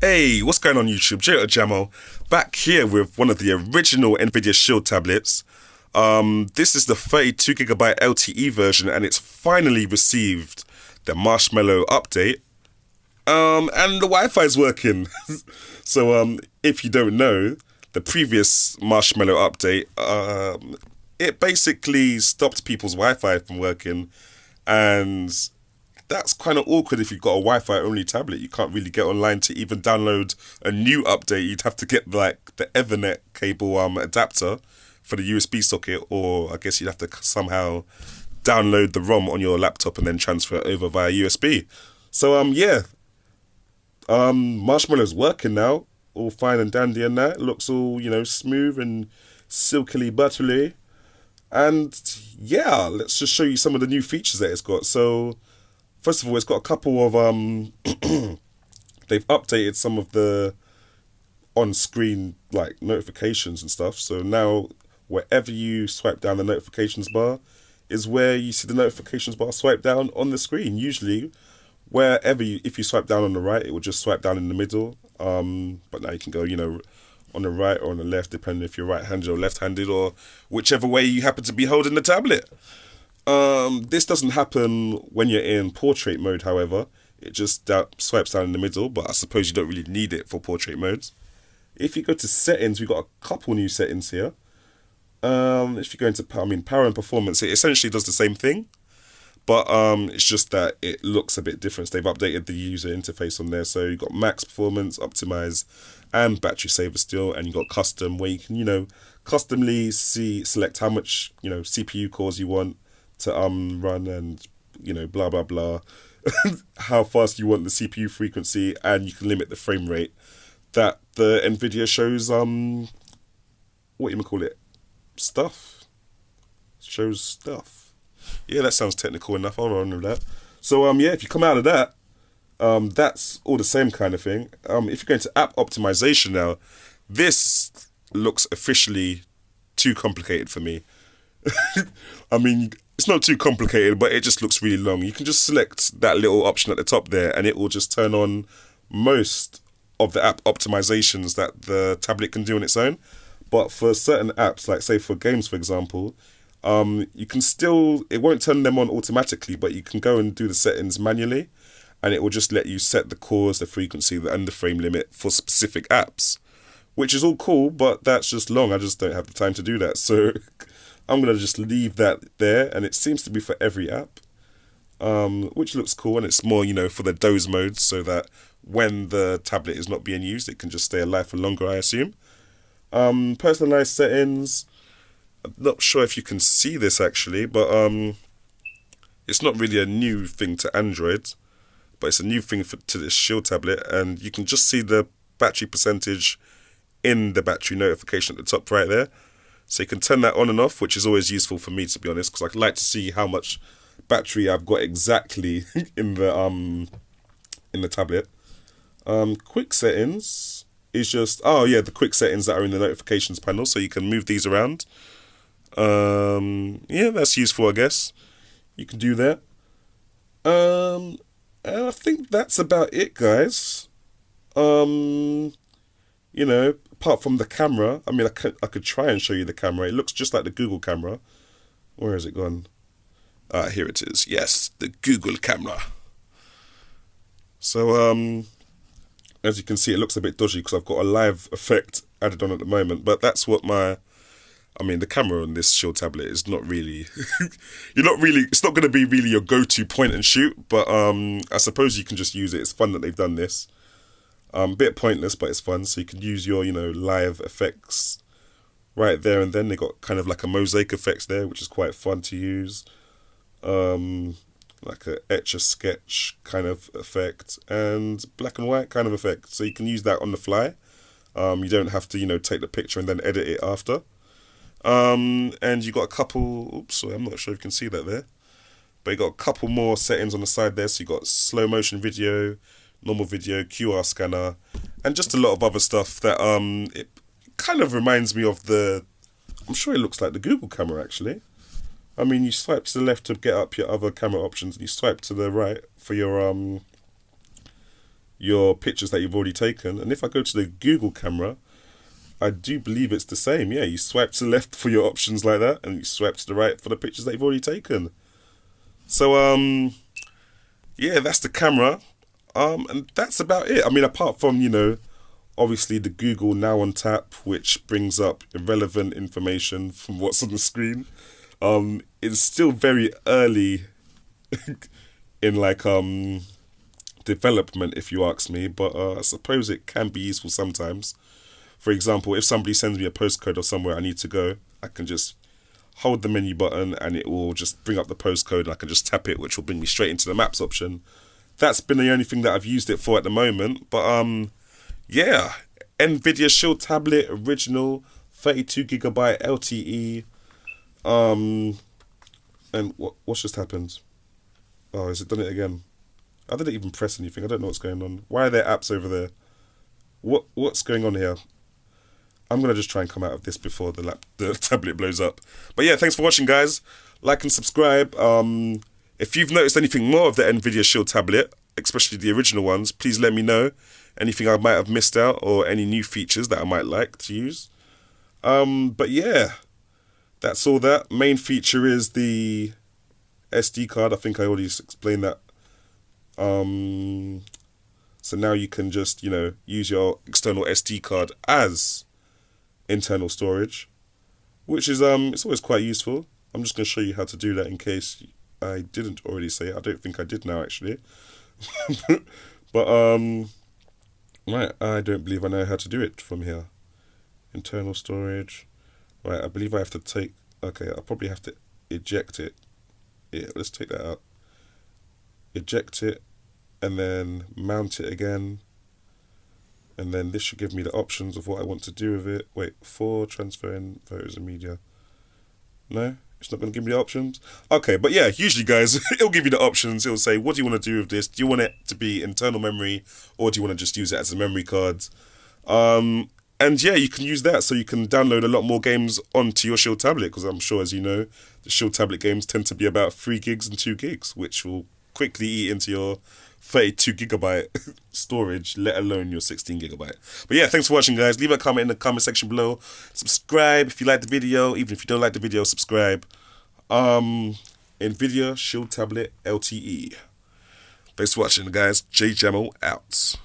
Hey, what's going on YouTube? Jamo, back here with one of the original Nvidia Shield tablets. This is the 32GB LTE version and it's finally received the Marshmallow update. And the Wi-Fi is working. So if you don't know, the previous Marshmallow update, it basically stopped people's Wi-Fi from working, and that's kind of awkward if you've got a Wi-Fi only tablet. You can't really get online to even download a new update. You'd have to get like the Ethernet cable adapter for the USB socket, or I guess you'd have to somehow download the ROM on your laptop and then transfer it over via USB. So Marshmallow's working now, all fine and dandy and that. It looks all, smooth and silkily buttery. And yeah, let's just show you some of the new features that it's got. So first of all, it's got a couple of they've updated some of the on-screen like notifications and stuff. So now wherever you swipe down the notifications bar is where you see the notifications bar swipe down on the screen. Usually if you swipe down on the right, it will just swipe down in the middle. But now you can go, on the right or on the left, depending if you're right-handed or left-handed, or whichever way you happen to be holding the tablet. This doesn't happen when you're in portrait mode, however. It just swipes down in the middle, but I suppose you don't really need it for portrait modes. If you go to settings, we've got a couple new settings here. If you go into power and performance, it essentially does the same thing, but it's just that it looks a bit different. So they've updated the user interface on there. So you've got max performance, optimize, and battery saver still, and you've got custom, where you can, customly select how much, CPU cores you want to run, and blah blah blah, how fast you want the CPU frequency, and you can limit the frame rate that the Nvidia shows shows stuff. Yeah, that sounds technical enough. I'll run with that. So if you come out of that, that's all the same kind of thing. If you're going to Appt Optimization now, this looks officially too complicated for me. It's not too complicated, but it just looks really long. You can just select that little option at the top there, and it will just turn on most of the app optimizations that the tablet can do on its own. But for certain apps, like say for games, for example, you can still, it won't turn them on automatically, but you can go and do the settings manually, and it will just let you set the cores, the frequency, and the frame limit for specific apps, which is all cool, but that's just long. I just don't have the time to do that. So I'm going to just leave that there, and it seems to be for every app, which looks cool, and it's more, for the doze modes, so that when the tablet is not being used, it can just stay alive for longer, I assume. Personalized settings, I'm not sure if you can see this actually, but it's not really a new thing to Android, but it's a new thing to this Shield tablet, and you can just see the battery percentage in the battery notification at the top right there. So you can turn that on and off, which is always useful for me, to be honest, because I like to see how much battery I've got exactly in the tablet. Quick settings is just, the quick settings that are in the notifications panel, so you can move these around. That's useful, I guess. You can do that. And I think that's about it, guys. Apart from the camera, I could try and show you the camera. It looks just like the Google camera. Where has it gone? Here it is. Yes, the Google camera. So, as you can see, it looks a bit dodgy because I've got a live effect added on at the moment. But that's what the camera on this Shield tablet is not really, it's not going to be really your go-to point and shoot. But I suppose you can just use it. It's fun that they've done this. A bit pointless, but it's fun. So you can use your, live effects right there and then. They got kind of like a mosaic effects there, which is quite fun to use. Like a etch-a-sketch kind of effect, and black and white kind of effect. So you can use that on the fly. You don't have to, take the picture and then edit it after. And you got a couple, I'm not sure if you can see that there, but you got a couple more settings on the side there. So you got slow motion video, normal video, QR scanner, and just a lot of other stuff that it kind of reminds me of I'm sure it looks like the Google camera actually. You swipe to the left to get up your other camera options, and you swipe to the right for your your pictures that you've already taken. And if I go to the Google camera, I do believe it's the same. Yeah, you swipe to the left for your options like that, and you swipe to the right for the pictures that you've already taken. So, yeah, that's the camera. And that's about it. I mean, apart from, obviously the Google Now on Tap, which brings up irrelevant information from what's on the screen. It's still very early in development, if you ask me, but I suppose it can be useful sometimes. For example, if somebody sends me a postcode of somewhere I need to go, I can just hold the menu button and it will just bring up the postcode, and I can just tap it, which will bring me straight into the maps option. That's been the only thing that I've used it for at the moment. But yeah, Nvidia Shield tablet, original, 32GB LTE. And what's just happened? Oh, has it done it again? I didn't even press anything. I don't know what's going on. Why are there apps over there? What's going on here? I'm gonna just try and come out of this before the tablet blows up. But yeah, thanks for watching, guys. Like and subscribe. If you've noticed anything more of the Nvidia Shield tablet, especially the original ones, please let me know. Anything I might have missed out, or any new features that I might like to use. But yeah, that's all that. Main feature is the SD card. I think I already explained that. So now you can just, use your external SD card as internal storage, which is it's always quite useful. I'm just going to show you how to do that in case I didn't already say it. I don't think I did now, actually. But right, I don't believe I know how to do it from here. Internal storage. Right, I believe I have to take... Okay, I'll probably have to eject it. Yeah, let's take that out. Eject it, and then mount it again. And then this should give me the options of what I want to do with it. Wait, for transferring photos and media. No? It's not going to give me the options? Okay, but yeah, usually, guys, it'll give you the options. It'll say, what do you want to do with this? Do you want it to be internal memory, or do you want to just use it as a memory card? And yeah, you can use that, so you can download a lot more games onto your Shield tablet, because I'm sure, as you know, the Shield tablet games tend to be about 3 gigs and 2 gigs, which will quickly eat into your 32GB storage, let alone your 16GB. But yeah, thanks for watching, guys. Leave a comment in the comment section below. Subscribe if you like the video. Even if you don't like the video, subscribe. Nvidia Shield tablet LTE. Thanks for watching, guys. Jamo out.